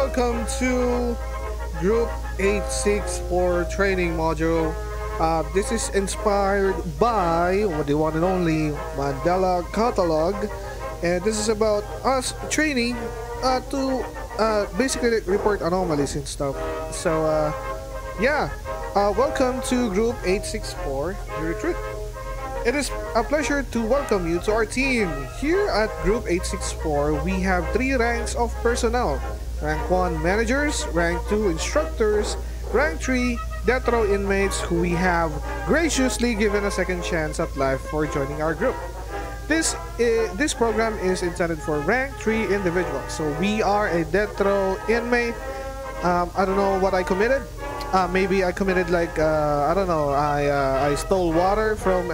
welcome to Group 864 training module. This is inspired by the one and only Mandela Catalog, and this is about us training to basically report anomalies and stuff. So, welcome to Group 864 Recruit. It is a pleasure to welcome you to our team. Here at Group 864, we have three ranks of personnel. Rank 1 managers, Rank 2 instructors, Rank 3 death row inmates who we have graciously given a second chance at life for joining our group. This program is intended for Rank 3 individuals. So we are a death row inmate. I don't know what I committed. Maybe I committed I don't know. I stole water from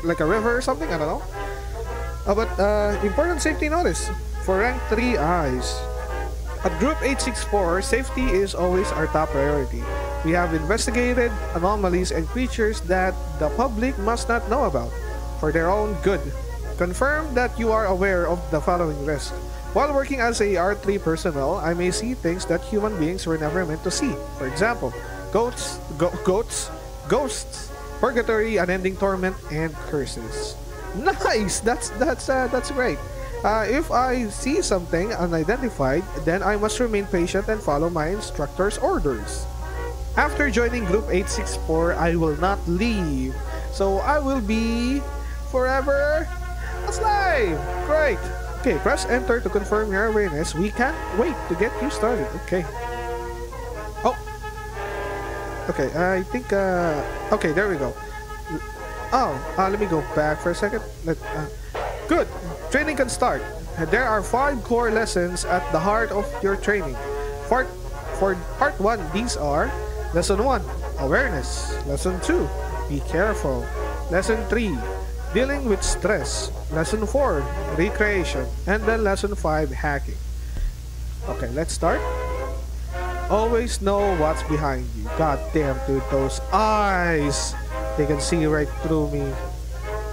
like a river or something. I don't know. But important safety notice for rank 3 eyes. At Group 864, safety is always our top priority. We have investigated anomalies and creatures that the public must not know about for their own good. Confirm that you are aware of the following risks. While working as a R3 personnel, I may see things that human beings were never meant to see. For example, goats, ghosts, purgatory, unending torment, and curses. Nice! That's great. If I see something unidentified, then I must remain patient and follow my instructor's orders. After joining Group 864, I will not leave. So I will be forever a slave! Great! Okay, press enter to confirm your awareness. We can't wait to get you started. Okay. Oh. Okay, I think, okay, there we go. Oh, let me go back for a second. Good. Training can start. There are 5 core lessons at the heart of your training. For part 1, these are Lesson 1, Awareness. Lesson 2, Be careful. Lesson 3, Dealing with stress. Lesson 4, recreation. And then lesson 5, hacking. Okay, let's start. Always know what's behind you. God damn, dude, those eyes. They can see right through me.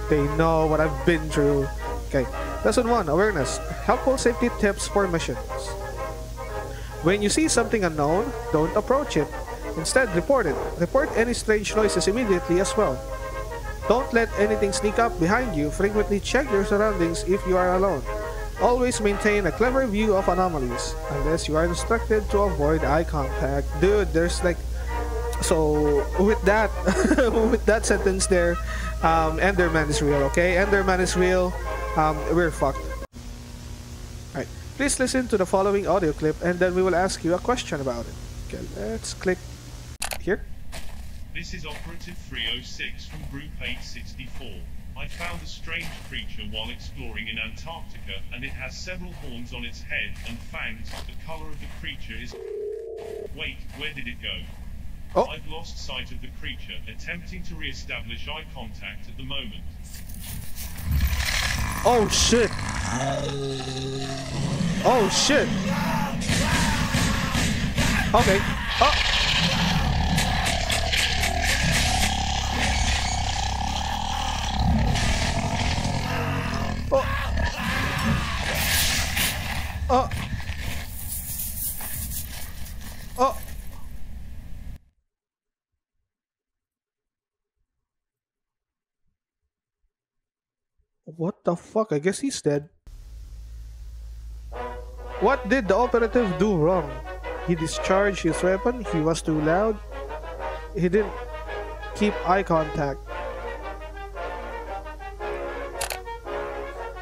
They know what I've been through. Okay, lesson 1, awareness. Helpful safety tips for missions. When you see something unknown, don't approach it. Instead, report it. Report any strange noises immediately as well. Don't let anything sneak up behind you. Frequently check your surroundings if you are alone. Always maintain a clever view of anomalies, unless you are instructed to avoid eye contact. Dude, there's like... So, with that, with that sentence there, Enderman is real, okay? Enderman is real. We're fucked. Alright, please listen to the following audio clip and then we will ask you a question about it. Okay, let's click here. This is Operative 306 from Group 864. I found a strange creature while exploring in Antarctica, and it has several horns on its head and fangs. The color of the creature is... Wait, where did it go? Oh. I've lost sight of the creature, attempting to re-establish eye contact at the moment. Oh shit! Oh shit! Okay. Oh! Oh. Oh. What the fuck? I guess he's dead. What did the operative do wrong? He discharged his weapon, he was too loud, he didn't keep eye contact.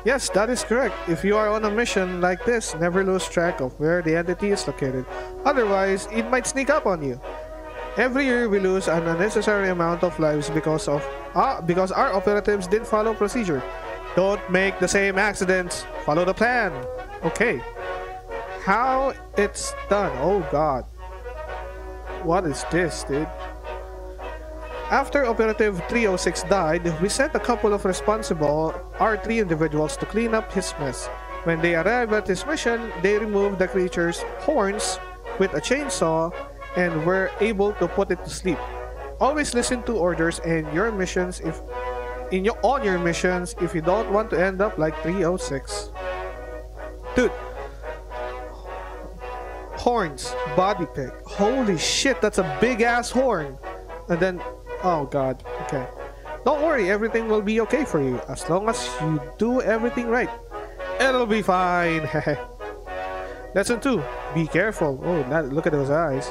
Yes, that is correct. If you are on a mission like this, never lose track of where the entity is located. Otherwise, it might sneak up on you. Every year we lose an unnecessary amount of lives because our operatives didn't follow procedure. Don't make the same accidents. Follow the plan. Okay. How it's done? Oh god. What is this, dude? After Operative 306 died, we sent a couple of responsible R3 individuals to clean up his mess. When they arrived at his mission, they removed the creature's horns with a chainsaw and were able to put it to sleep. Always listen to orders and your missions on your missions if you don't want to end up like 306. Dude, Horns, body pick. Holy shit, that's a big ass horn. And then, oh god, okay. Don't worry, everything will be okay for you as long as you do everything right. It'll be fine. Lesson 2. Be careful. Oh, look at those eyes.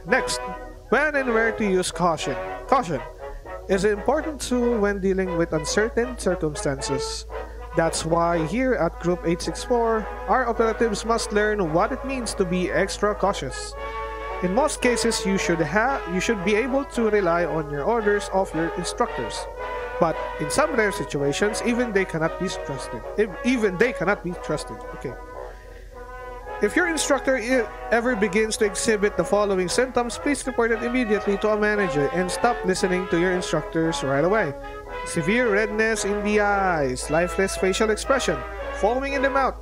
Next, when and where to use caution. Caution is an important tool when dealing with uncertain circumstances. That's why here at Group 864, our operatives must learn what it means to be extra cautious. In most cases, you should be able to rely on your orders of your instructors. But in some rare situations, even they cannot be trusted. Okay. If your instructor ever begins to exhibit the following symptoms, please report it immediately to a manager and stop listening to your instructors right away. Severe redness in the eyes, lifeless facial expression, foaming in the mouth,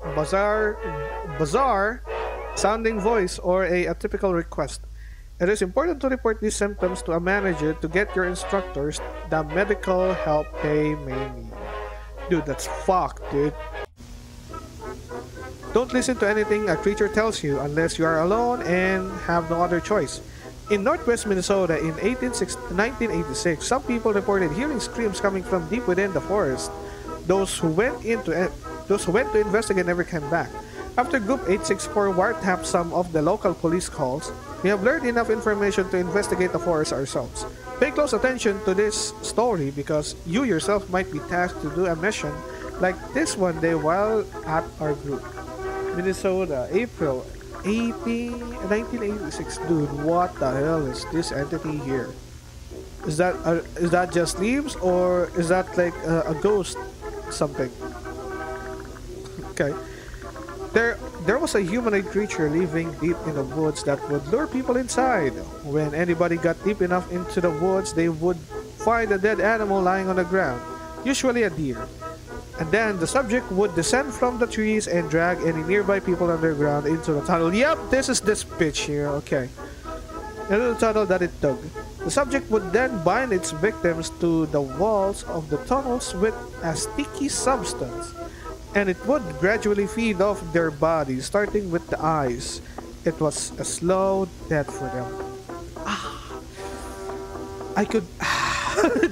bizarre sounding voice, or a atypical request. It is important to report these symptoms to a manager to get your instructors the medical help they may need. Dude, that's fucked, dude. Don't listen to anything a creature tells you unless you are alone and have no other choice. In northwest Minnesota in 1986, some people reported hearing screams coming from deep within the forest. Those who went to investigate never came back. After Group 864 wiretapped some of the local police calls, we have learned enough information to investigate the forest ourselves. Pay close attention to this story because you yourself might be tasked to do a mission like this one day while at our group. Minnesota, April 1986. Dude, what the hell is this entity here? Is that just leaves, or is that like a ghost something? Okay. There was a humanoid creature living deep in the woods that would lure people inside. When anybody got deep enough into the woods, they would find a dead animal lying on the ground, usually a deer. And then the subject would descend from the trees and drag any nearby people underground into the tunnel. Yep, this is this bitch here, okay. Into the tunnel that it dug. The subject would then bind its victims to the walls of the tunnels with a sticky substance. And it would gradually feed off their bodies, starting with the eyes. It was a slow death for them. I could...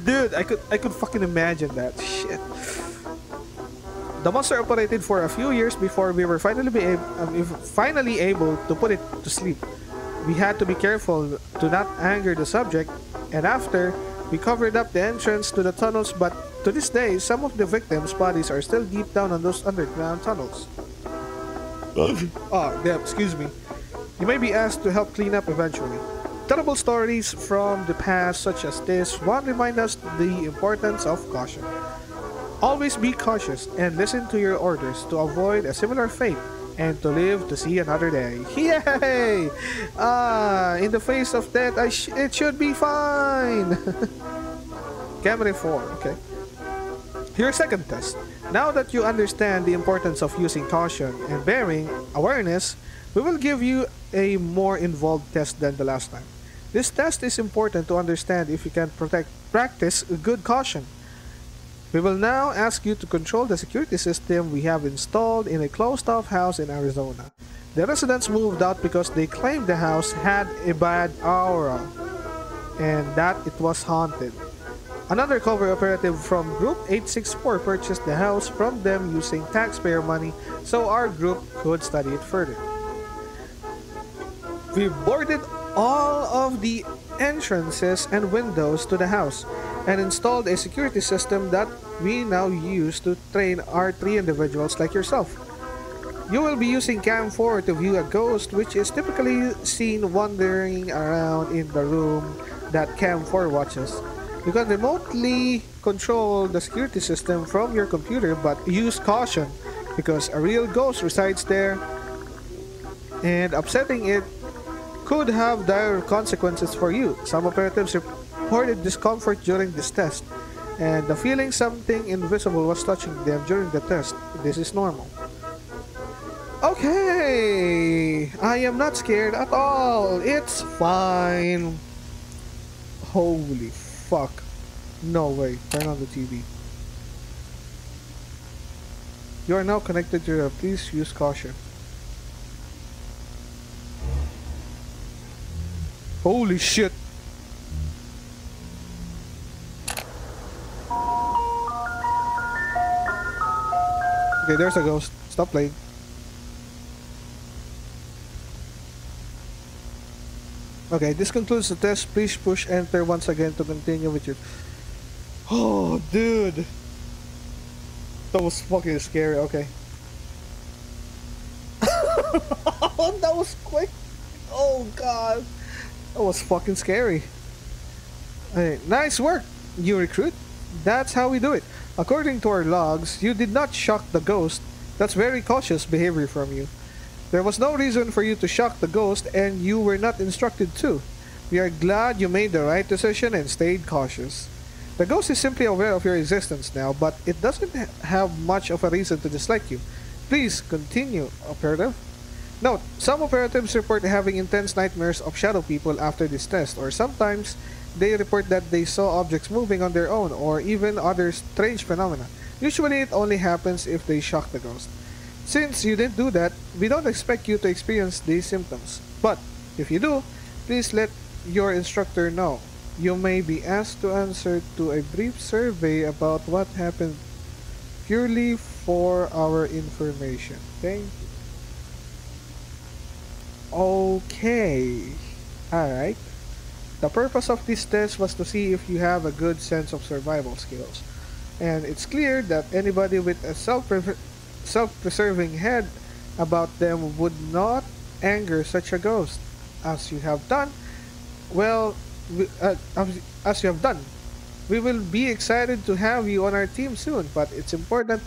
Dude, I could fucking imagine that. Shit. The monster operated for a few years before we were finally able to put it to sleep. We had to be careful to not anger the subject, and after, we covered up the entrance to the tunnels, but to this day, some of the victims' bodies are still deep down on those underground tunnels. Oh, damn, excuse me. You may be asked to help clean up eventually. Terrible stories from the past such as this one remind us the importance of caution. Always be cautious and listen to your orders to avoid a similar fate and to live to see another day. Yay! In the face of death, it should be fine! Camera 4, okay. Your second test. Now that you understand the importance of using caution and bearing awareness, we will give you a more involved test than the last time. This test is important to understand if you can practice good caution. We will now ask you to control the security system we have installed in a closed-off house in Arizona. The residents moved out because they claimed the house had a bad aura and that it was haunted. Another cover operative from Group 864 purchased the house from them using taxpayer money so our group could study it further. We boarded all of the entrances and windows to the house and installed a security system that we now use to train our 3 individuals like yourself. You will be using Cam 4 to view a ghost which is typically seen wandering around in the room that Cam 4 watches. You can remotely control the security system from your computer, but use caution because a real ghost resides there and upsetting it could have dire consequences for you. Some operatives reported discomfort during this test, and the feeling something invisible was touching them during the test. This is normal. Okay, I am not scared at all. It's fine. Holy fuck. No way. Turn on the TV. You are now connected to your... Please use caution. Holy shit. Okay, there's a ghost. Stop playing. Okay, this concludes the test. Please push enter once again to continue with your... Oh, dude. That was fucking scary. Okay. That was quick. Oh, God. That was fucking scary. Hey, nice work, you recruit. That's how we do it. According to our logs, you did not shock the ghost. That's very cautious behavior from you. There was no reason for you to shock the ghost, and you were not instructed to. We are glad you made the right decision and stayed cautious. The ghost is simply aware of your existence now, but it doesn't have much of a reason to dislike you. Please continue, Operative. Note, some operatives report having intense nightmares of shadow people after this test, or sometimes they report that they saw objects moving on their own, or even other strange phenomena. Usually it only happens if they shock the ghost. Since you didn't do that, we don't expect you to experience these symptoms. But if you do, please let your instructor know. You may be asked to answer to a brief survey about what happened purely for our information. Okay? Okay. Alright. The purpose of this test was to see if you have a good sense of survival skills. And it's clear that anybody with a self-preserving head about them would not anger such a ghost. As you have done, well, as you have done, we will be excited to have you on our team soon, but it's important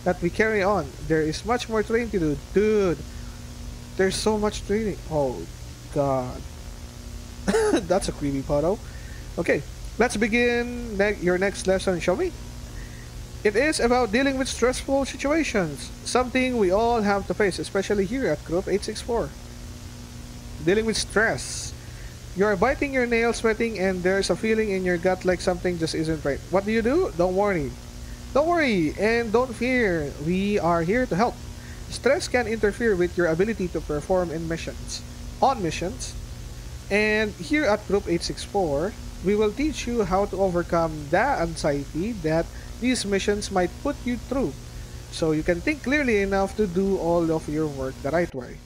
that we carry on. There is much more training to do. Dude, there's so much training. Oh, God. That's a creepy photo. Okay, let's begin your next lesson, shall we? It is about dealing with stressful situations, something we all have to face, especially here at Group 864. Dealing with stress. You're biting your nails, sweating, and there's a feeling in your gut like something just isn't right. What do? Don't worry. Don't worry, and don't fear. We are here to help. Stress can interfere with your ability to perform on missions. And here at Group 864, we will teach you how to overcome the anxiety that these missions might put you through, so you can think clearly enough to do all of your work the right way.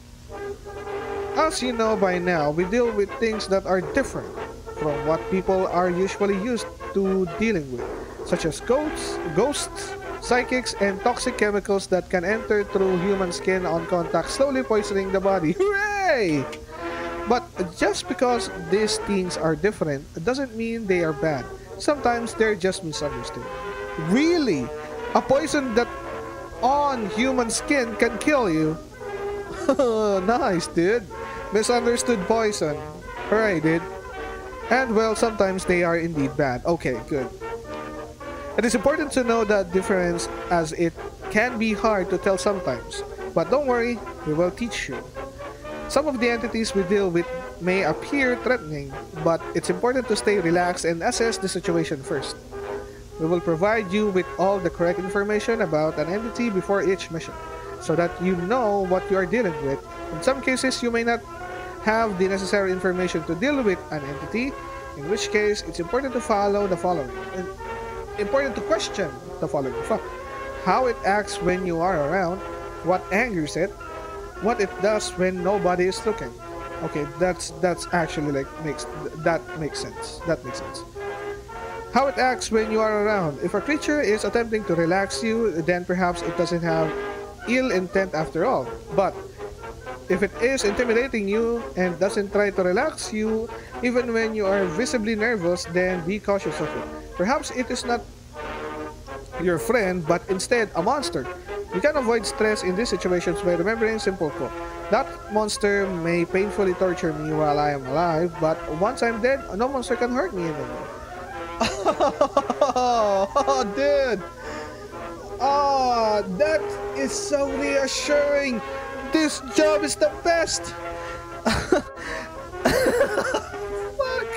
As you know by now, we deal with things that are different from what people are usually used to dealing with, such as ghosts, psychics, and toxic chemicals that can enter through human skin on contact, slowly poisoning the body. Hooray! But just because these things are different doesn't mean they are bad. Sometimes they're just misunderstood. Really? A poison that on human skin can kill you? Nice, dude. Misunderstood poison. Alright, dude. And well, sometimes they are indeed bad. Okay, good. It is important to know that difference, as it can be hard to tell sometimes. But don't worry, we will teach you. Some of the entities we deal with may appear threatening, but it's important to stay relaxed and assess the situation first. We will provide you with all the correct information about an entity before each mission, so that you know what you are dealing with. In some cases, you may not have the necessary information to deal with an entity, in which case it's important to follow the following. And important to question the following. How it acts when you are around, what angers it, what it does when nobody is looking. Okay, that's actually like makes sense. That makes sense. How it acts when you are around. If a creature is attempting to relax you, then perhaps it doesn't have ill intent after all. But if it is intimidating you and doesn't try to relax you, even when you are visibly nervous, then be cautious of it. Perhaps it is not your friend, but instead a monster. You can avoid stress in these situations by remembering a simple quote. That monster may painfully torture me while I am alive, but once I'm dead, no monster can hurt me anymore. Oh, dude! Oh, that is so reassuring! This job is the best! Fuck!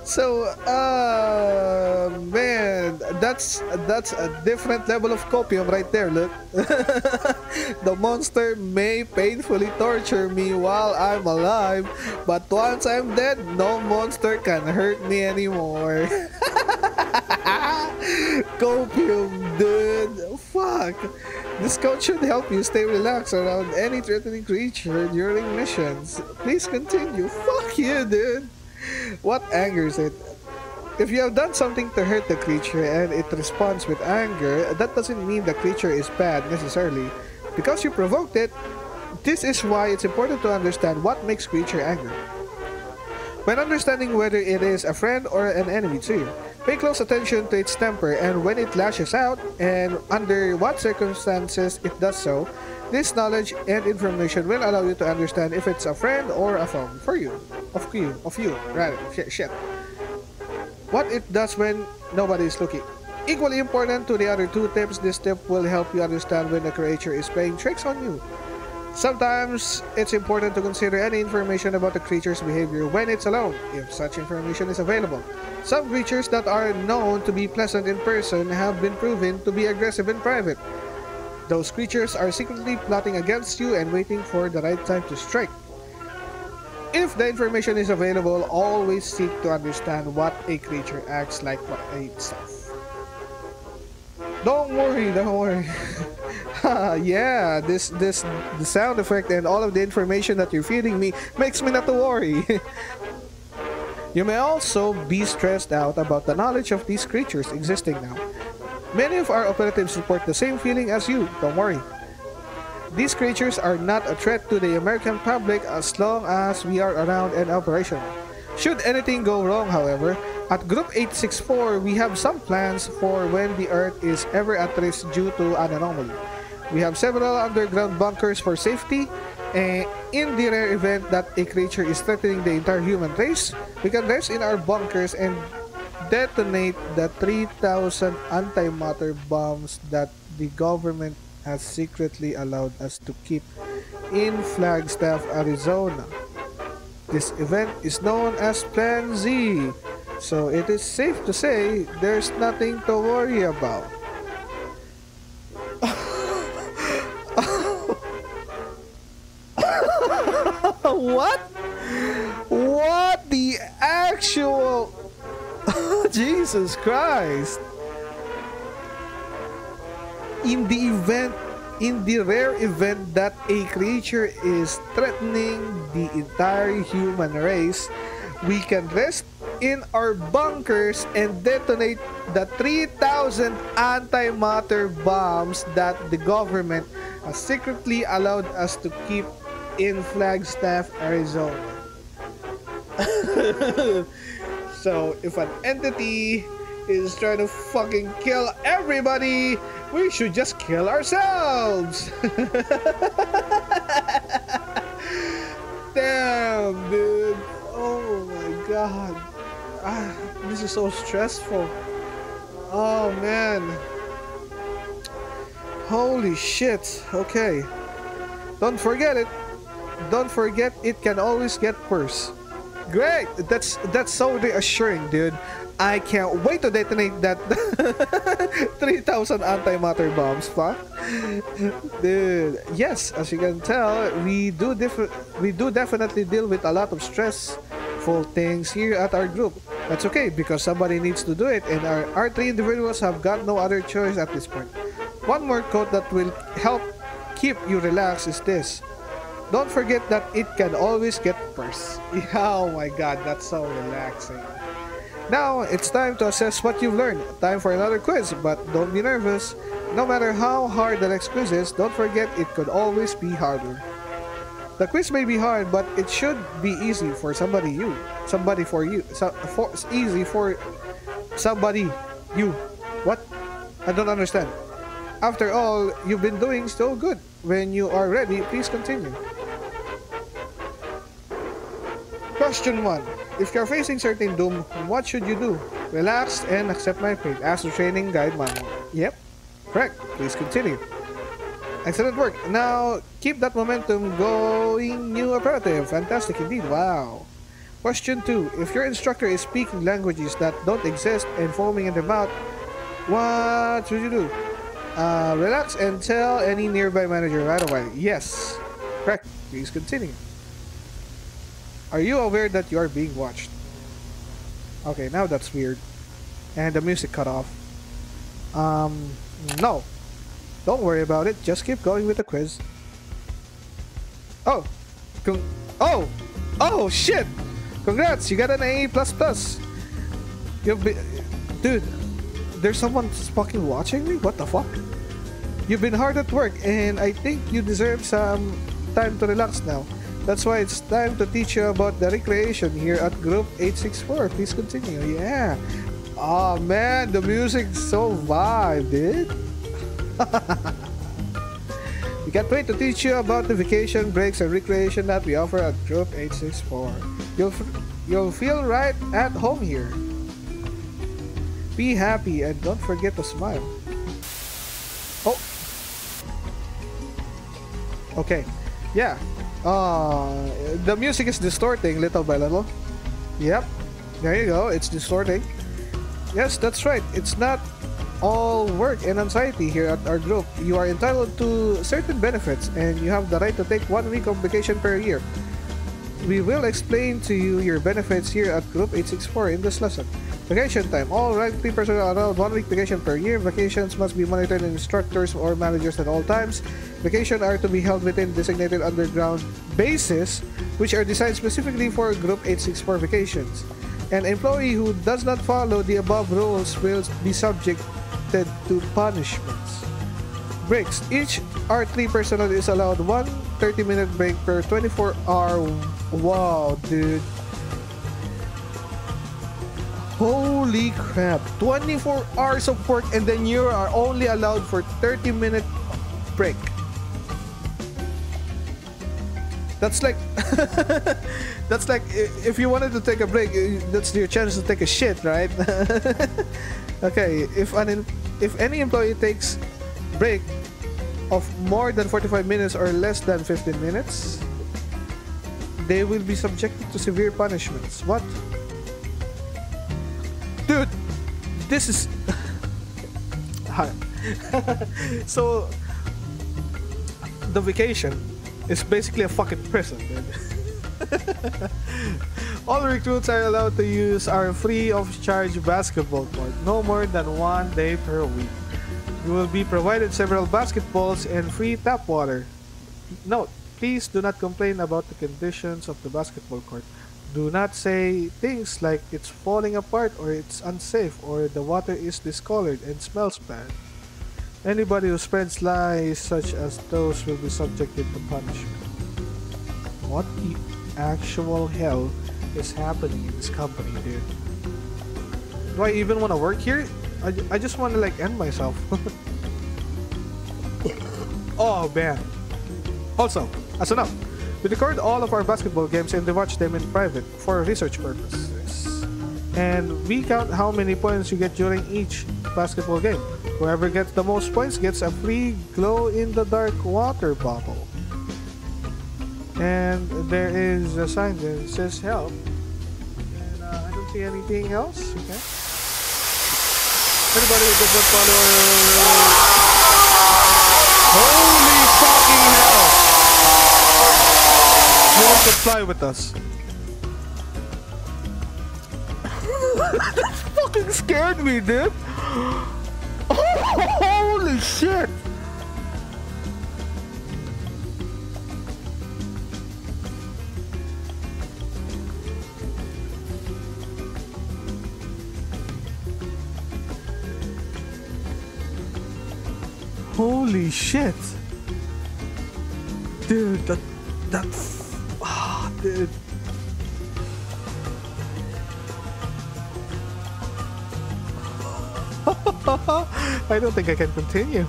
So, man, that's a different level of copium right there. Look, the monster may painfully torture me while I'm alive, but once I'm dead, no monster can hurt me anymore. Copium, dude. Fuck. This code should help you stay relaxed around any threatening creature during missions. Please continue. Fuck you, dude. What angers it? If you have done something to hurt the creature and it responds with anger, that doesn't mean the creature is bad necessarily. Because you provoked it, this is why it's important to understand what makes creature angry. When understanding whether it is a friend or an enemy too, pay close attention to its temper and when it lashes out and under what circumstances it does so. This knowledge and information will allow you to understand if it's a friend or a foe for you. Of you, rather. Shit. What it does when nobody is looking. Equally important to the other two tips, this tip will help you understand when the creature is playing tricks on you. Sometimes it's important to consider any information about the creature's behavior when it's alone, if such information is available. Some creatures that are known to be pleasant in person have been proven to be aggressive in private. Those creatures are secretly plotting against you and waiting for the right time to strike. If the information is available, always seek to understand what a creature acts like what itself. Don't worry. Yeah, the sound effect and all of the information that you're feeding me makes me not to worry. You may also be stressed out about the knowledge of these creatures existing now. Many of our operatives report the same feeling as you. Don't worry. These creatures are not a threat to the American public as long as we are around and operational. Should anything go wrong, however, at Group 864 we have some plans for when the Earth is ever at risk due to an anomaly. We have several underground bunkers for safety, and in the rare event that a creature is threatening the entire human race, we can rest in our bunkers and detonate the 3,000 antimatter bombs that the government has secretly allowed us to keep in Flagstaff, Arizona. This event is known as Plan Z, so it is safe to say there's nothing to worry about. What? What the actual... Jesus Christ. In the rare event that a creature is threatening the entire human race, we can rest in our bunkers and detonate the 3,000 antimatter bombs that the government has secretly allowed us to keep in Flagstaff, Arizona. So if an entity is trying to fucking kill everybody, we should just kill ourselves. Damn, dude. Oh my god. This is so stressful. Oh man. Holy shit. Okay. Don't forget it. Don't forget it can always get worse. Great. That's so reassuring, dude. I can't wait to detonate that 3,000 antimatter bombs, fuck. Dude, yes, as you can tell, we do definitely deal with a lot of stressful things here at our group. That's okay, because somebody needs to do it, and our three individuals have got no other choice at this point. One more quote that will help keep you relaxed is this. Don't forget that it can always get worse. Oh my god, that's so relaxing. Now, it's time to assess what you've learned. Time for another quiz, but don't be nervous. No matter how hard the next quiz is, don't forget it could always be harder. The quiz may be hard, but it should be easy for somebody for you. Easy for somebody you. What? I don't understand. After all, you've been doing so good. When you are ready, please continue. Question 1. If you're facing certain doom, what should you do? Relax and accept my fate. Ask the training guide manual. Yep. Correct. Please continue. Excellent work. Now, keep that momentum going, new operative. Fantastic indeed. Wow. Question 2. If your instructor is speaking languages that don't exist and foaming in the mouth, What should you do? Relax and tell any nearby manager right away. Yes. Correct. Please continue. Are you aware that you are being watched? Okay, now that's weird. And the music cut off. No. Don't worry about it. Just keep going with the quiz. Oh. Oh! Oh, shit! Congrats! You got an A++. You've been... Dude, there's someone fucking watching me? What the fuck? You've been hard at work, and I think you deserve some time to relax now. That's why it's time to teach you about the recreation here at Group 864. Please continue. Yeah. Oh man, the music's so vibe, dude. We can't wait to teach you about the vacation breaks and recreation that we offer at Group 864. You'll feel right at home here. Be happy and don't forget to smile. Oh. Okay. Yeah. The music is distorting little by little. Yep. There you go. It's distorting. Yes, that's right. It's not all work and anxiety here at our group. You are entitled to certain benefits and you have the right to take 1 week of vacation per year. We will explain to you your benefits here at Group 864 in this lesson. Vacation time. All rank 3 personnel are allowed 1 week vacation per year. Vacations must be monitored by instructors or managers at all times. Vacations are to be held within designated underground bases, which are designed specifically for Group 864 vacations. An employee who does not follow the above rules will be subjected to punishments. Breaks. Each R3 personnel is allowed 1 30-minute break per 24-hour. Wow, dude. Holy crap. 24 hours of work and then you are only allowed for 30-minute break. That's like that's like if you wanted to take a break, that's your chance to take a shit, right? Okay, if any employee takes break of more than 45 minutes or less than 15 minutes, they will be subjected to severe punishments. What? Dude, this is so the vacation is basically a fucking prison, dude. All recruits are allowed to use our free of charge basketball court, no more than 1 day per week. You will be provided several basketballs and free tap water. Note, please do not complain about the conditions of the basketball court. Do not say things like it's falling apart or it's unsafe or the water is discolored and smells bad. Anybody who spreads lies such as those will be subjected to punishment. What the actual hell is happening in this company, dude? Do I even want to work here? I just want to like end myself. Oh man. Also, as a note, we record all of our basketball games and we watch them in private for research purposes. And we count how many points you get during each basketball game. Whoever gets the most points gets a free glow-in-the-dark water bottle. And there is a sign that says help. And I don't see anything else. Okay. Anybody who does not follow... Holy fucking hell! No one could fly with us. That fucking scared me, dude! Holy shit! Holy shit! Dude, dude. I don't think I can continue.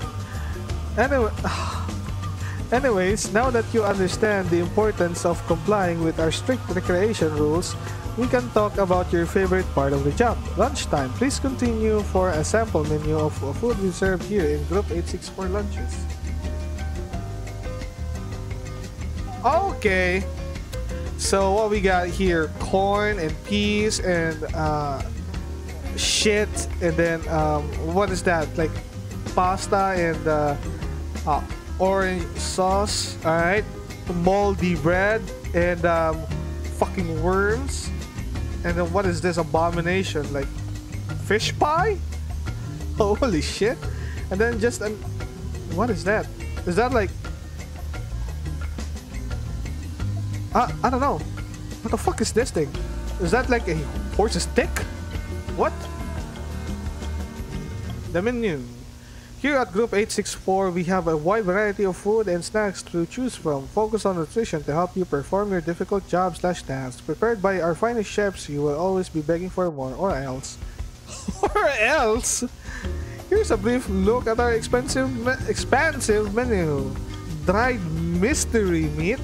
Anyways, now that you understand the importance of complying with our strict recreation rules, we can talk about your favorite part of the job, lunchtime. Please continue for a sample menu of food we serve here in Group 864 lunches. Okay, so what we got here, corn and peas and shit, and then what is that? Like pasta and orange sauce. All right, moldy bread and fucking worms. And then what is this abomination? Like fish pie? Holy shit! And then just an what is that? Is that like I don't know. What the fuck is this thing? Is that like a horse's dick? What? The menu. Here at Group 864, we have a wide variety of food and snacks to choose from. Focus on nutrition to help you perform your difficult job/tasks. Prepared by our finest chefs, you will always be begging for more, or else. Or else? Here's a brief look at our expansive menu. Dried mystery meat.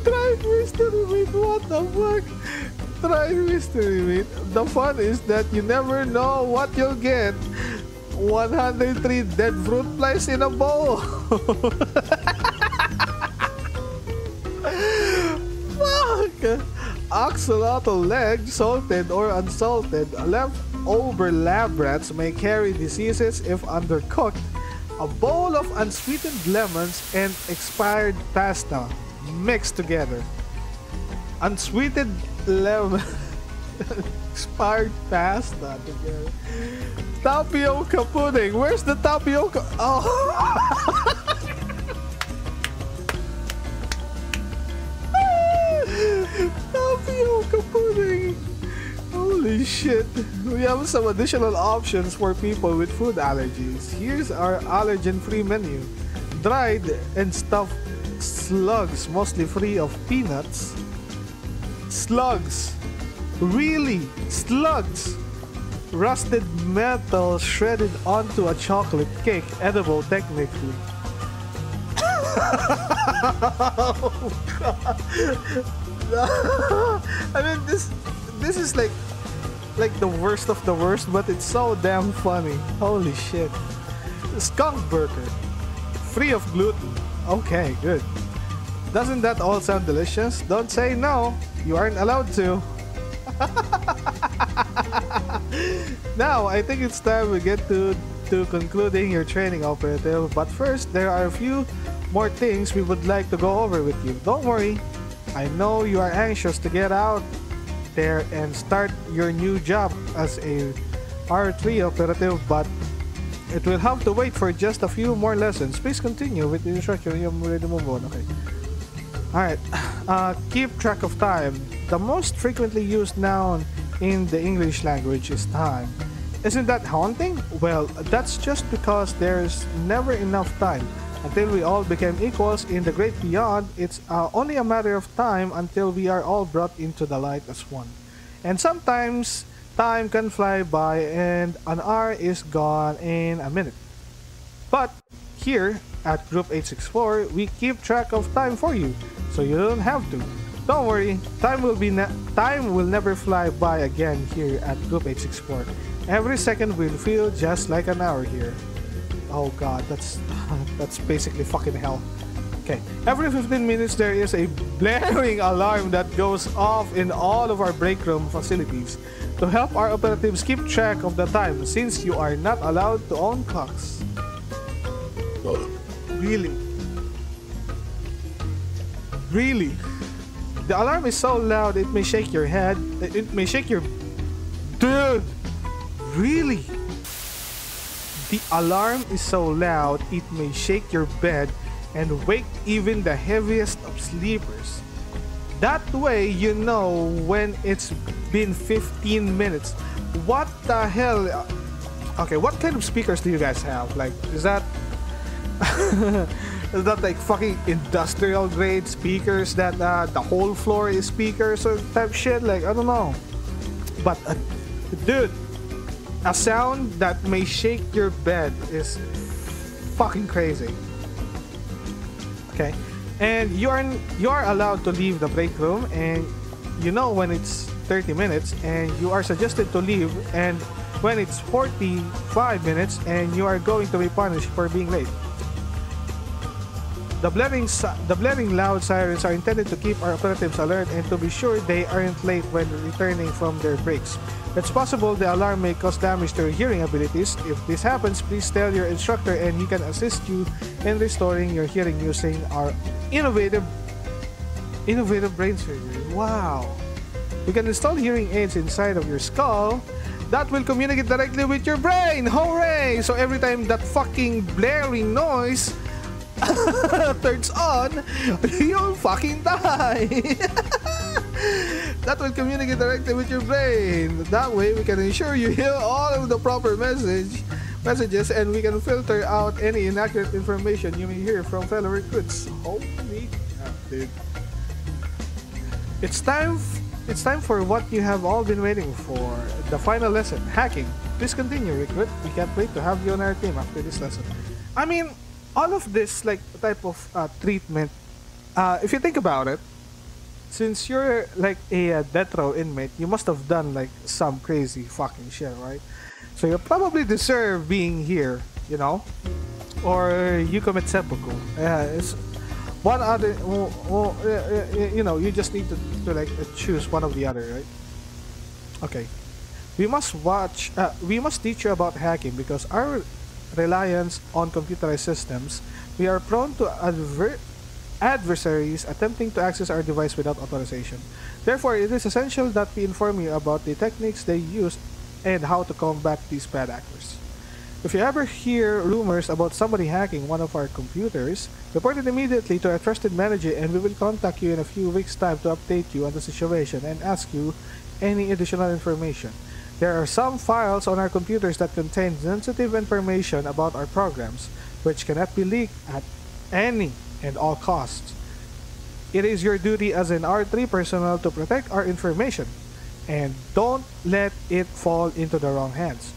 Dried mystery meat, what the fuck? Dried mystery meat. The fun is that you never know what you'll get. 103 dead fruit flies in a bowl. Fuck! Axolotl leg, salted or unsalted. Leftover lab rats may carry diseases if undercooked. A bowl of unsweetened lemons and expired pasta mixed together. Unsweetened lemon, expired pasta together. Tapioca pudding. Where's the tapioca? Oh. Tapioca pudding. Holy shit. We have some additional options for people with food allergies. Here's our allergen-free menu. Dried and stuffed slugs, mostly free of peanuts. Slugs. Really? Slugs. Rusted metal shredded onto a chocolate cake, edible technically. Oh, God. I mean, this is like the worst of the worst, but it's so damn funny. Holy shit. Skunk burger. Free of gluten. Okay, good. Doesn't that all sound delicious? Don't say no. You aren't allowed to. Now, I think it's time we get to concluding your training, operative. But first, there are a few more things we would like to go over with you. Don't worry. I know you are anxious to get out there and start your new job as a R3 operative, but it will have to wait for just a few more lessons. Please continue with the instruction. I'm ready to move on. Okay. Alright. Keep track of time. The most frequently used noun in the English language is time. Isn't that haunting? Well, that's just because there's never enough time. Until we all became equals in the great beyond, it's only a matter of time until we are all brought into the light as one. And sometimes time can fly by and an hour is gone in a minute. But here at Group 864, we keep track of time for you, so you don't have to. Don't worry, time will never fly by again here at Group 864. Every second will feel just like an hour here. Oh god, that's basically fucking hell. Okay, every 15 minutes there is a blaring alarm that goes off in all of our break room facilities to help our operatives keep track of the time, since you are not allowed to own clocks. Really? Really? The alarm is so loud it may shake your head. It may shake your... Dude! Really? The alarm is so loud it may shake your bed and wake even the heaviest of sleepers. That way you know when it's been 15 minutes. What the hell? Okay, what kind of speakers do you guys have? Like, is that... is that like fucking industrial grade speakers that the whole floor is speakers or type shit? Like, I don't know. But, dude, a sound that may shake your bed is fucking crazy. Okay, and you are allowed to leave the break room, and you know when it's 30 minutes, and you are suggested to leave, and when it's 45 minutes, and you are going to be punished for being late. The blaring loud sirens are intended to keep our operatives alert and to be sure they aren't late when returning from their breaks. It's possible the alarm may cause damage to your hearing abilities. If this happens, please tell your instructor and he can assist you in restoring your hearing using our innovative brain surgery. Wow! You can install hearing aids inside of your skull that will communicate directly with your brain. Hooray! So every time that fucking blaring noise turns on, you'll fucking die. That will communicate directly with your brain. That way we can ensure you hear all of the proper messages and we can filter out any inaccurate information you may hear from fellow recruits. Holy crap, dude. It's time for what you have all been waiting for. The final lesson, hacking. Please continue, recruit. We can't wait to have you on our team after this lesson. I mean, all of this like type of treatment, if you think about it, since you're like a death row inmate, you must have done like some crazy fucking shit, right? So you probably deserve being here, you know, or you commit seppuku. It's one other. You know, you just need to like choose one of the other, right? Okay, we must teach you about hacking because our reliance on computerized systems, we are prone to adversaries attempting to access our device without authorization. Therefore, it is essential that we inform you about the techniques they use and how to combat these bad actors. If you ever hear rumors about somebody hacking one of our computers, report it immediately to a trusted manager and we will contact you in a few weeks' time to update you on the situation and ask you any additional information. There are some files on our computers that contain sensitive information about our programs, which cannot be leaked at any and all costs. It is your duty as an R3 personnel to protect our information, and don't let it fall into the wrong hands.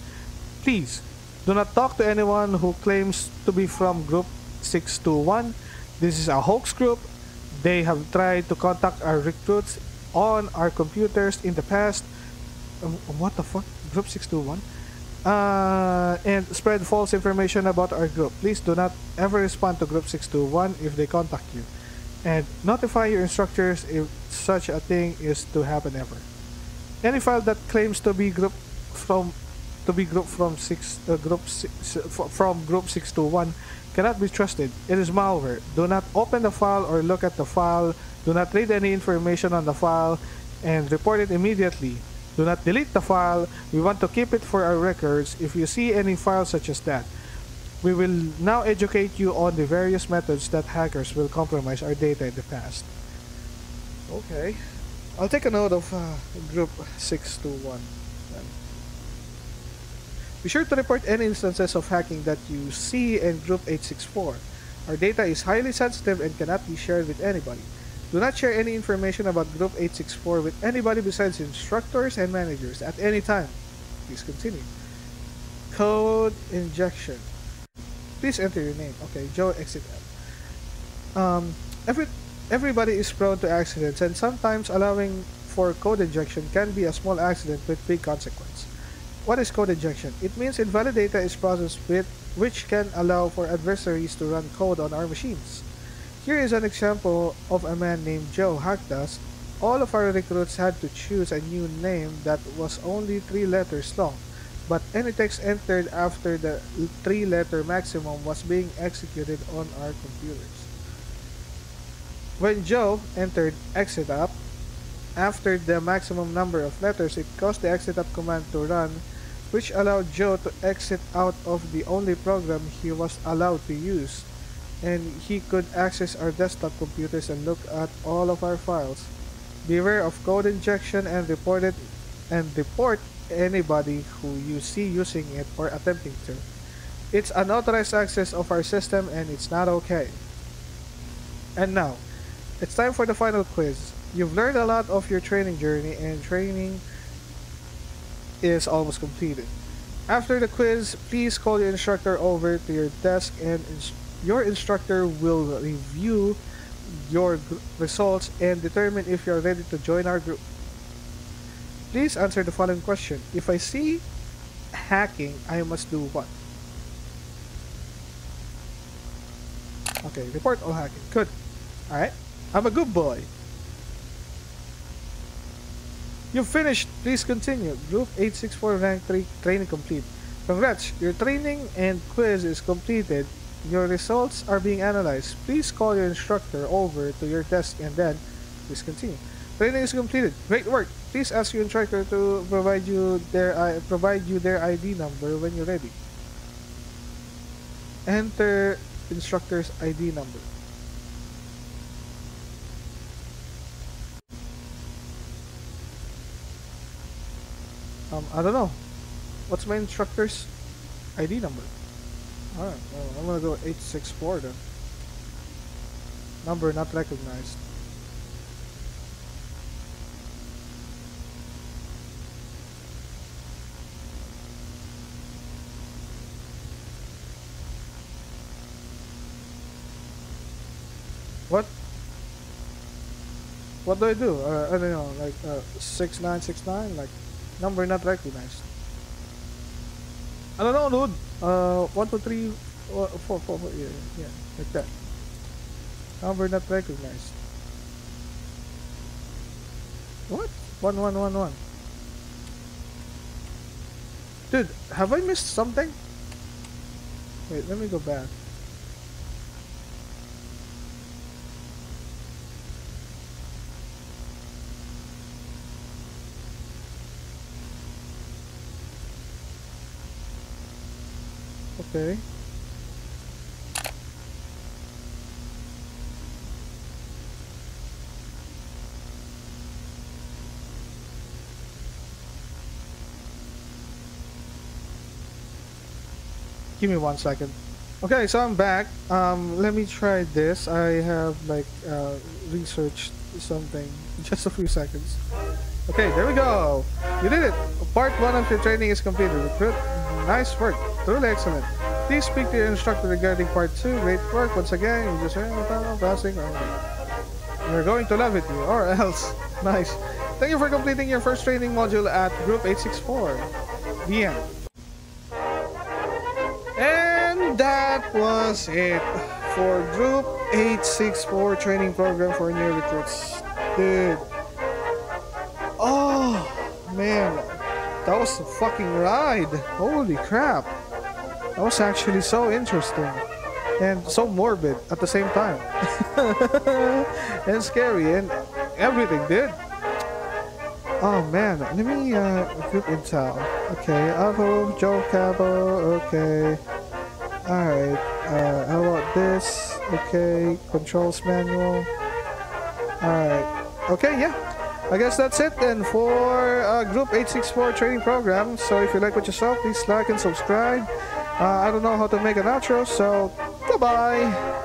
Please, do not talk to anyone who claims to be from Group 621. This is a hoax group. They have tried to contact our recruits on our computers in the past. What the fuck? Group 621? And spread false information about our group. Please do not ever respond to Group 621 if they contact you. And notify your instructors if such a thing is to happen ever. Any file that claims to be Group 621 cannot be trusted. It is malware. Do not open the file or look at the file. Do not read any information on the file and report it immediately. Do not delete the file. We want to keep it for our records. If you see any file such as that, we will now educate you on the various methods that hackers will compromise our data in the past. Okay. I'll take a note of Group 621. Be sure to report any instances of hacking that you see in Group 864. Our data is highly sensitive and cannot be shared with anybody. Do not share any information about Group 864 with anybody besides instructors and managers at any time. Please continue. Code injection. Please enter your name. Okay, Joe, exit out. Everybody is prone to accidents, and sometimes allowing for code injection can be a small accident with big consequence. What is code injection? It means invalid data is processed which can allow for adversaries to run code on our machines. Here is an example of a man named Joe hacked us. All of our recruits had to choose a new name that was only 3 letters long, but any text entered after the 3-letter maximum was being executed on our computers. When Joe entered exit up, after the maximum number of letters, it caused the exit up command to run, which allowed Joe to exit out of the only program he was allowed to use, and he could access our desktop computers and look at all of our files. Beware of code injection and report anybody who you see using it or attempting to. It's unauthorized access of our system and it's not okay. And now, it's time for the final quiz. You've learned a lot of your training journey and training is almost completed. After the quiz, please call your instructor over to your desk and your instructor will review your results and determine if you are ready to join our group. Please answer the following question. If I see hacking, I must do what? Okay. Okay, report all hacking. Good. Alright. I'm a good boy. You finished. Please continue. Group 864 rank 3 training complete. Congrats. Your training and quiz is completed. Your results are being analyzed. Please call your instructor over to your desk and then please continue. Training is completed. Great work. Please ask your instructor to provide you their ID number when you're ready. Enter instructor's ID number. I don't know. What's my instructor's ID number? Alright, well, I'm gonna go 864 then. Number not recognized. What? What do I do? I don't know, like 6969, like number not recognized. I don't know, dude. 1, 2, 3, 4, 4, 4, yeah, yeah, like that. Number not recognized. What? 1111. Dude, have I missed something? Wait, let me go back. Okay. Give me 1 second. Okay, so I'm back. Let me try this. I have like researched something. Just a few seconds. Okay, there we go. You did it. Part 1 of your training is completed. Good. Nice work. Truly excellent. Please speak to your instructor regarding part 2. Great work. Once again, you just passing. You're going to love it, or else. Nice. Thank you for completing your first training module at Group 864. The end. And that was it for Group 864 training program for new recruits. Dude. Oh, man. That was a fucking ride. Holy crap. That was actually so interesting. And so morbid at the same time. And scary and everything, dude. Oh man, let me group intel. Okay, Alvo, Joe Cabo, okay. Alright, how about this? Okay, controls manual. Alright, okay, yeah. I guess that's it then for Group 864 training program. So if you like what you saw, please like and subscribe. I don't know how to make an outro, so bye-bye.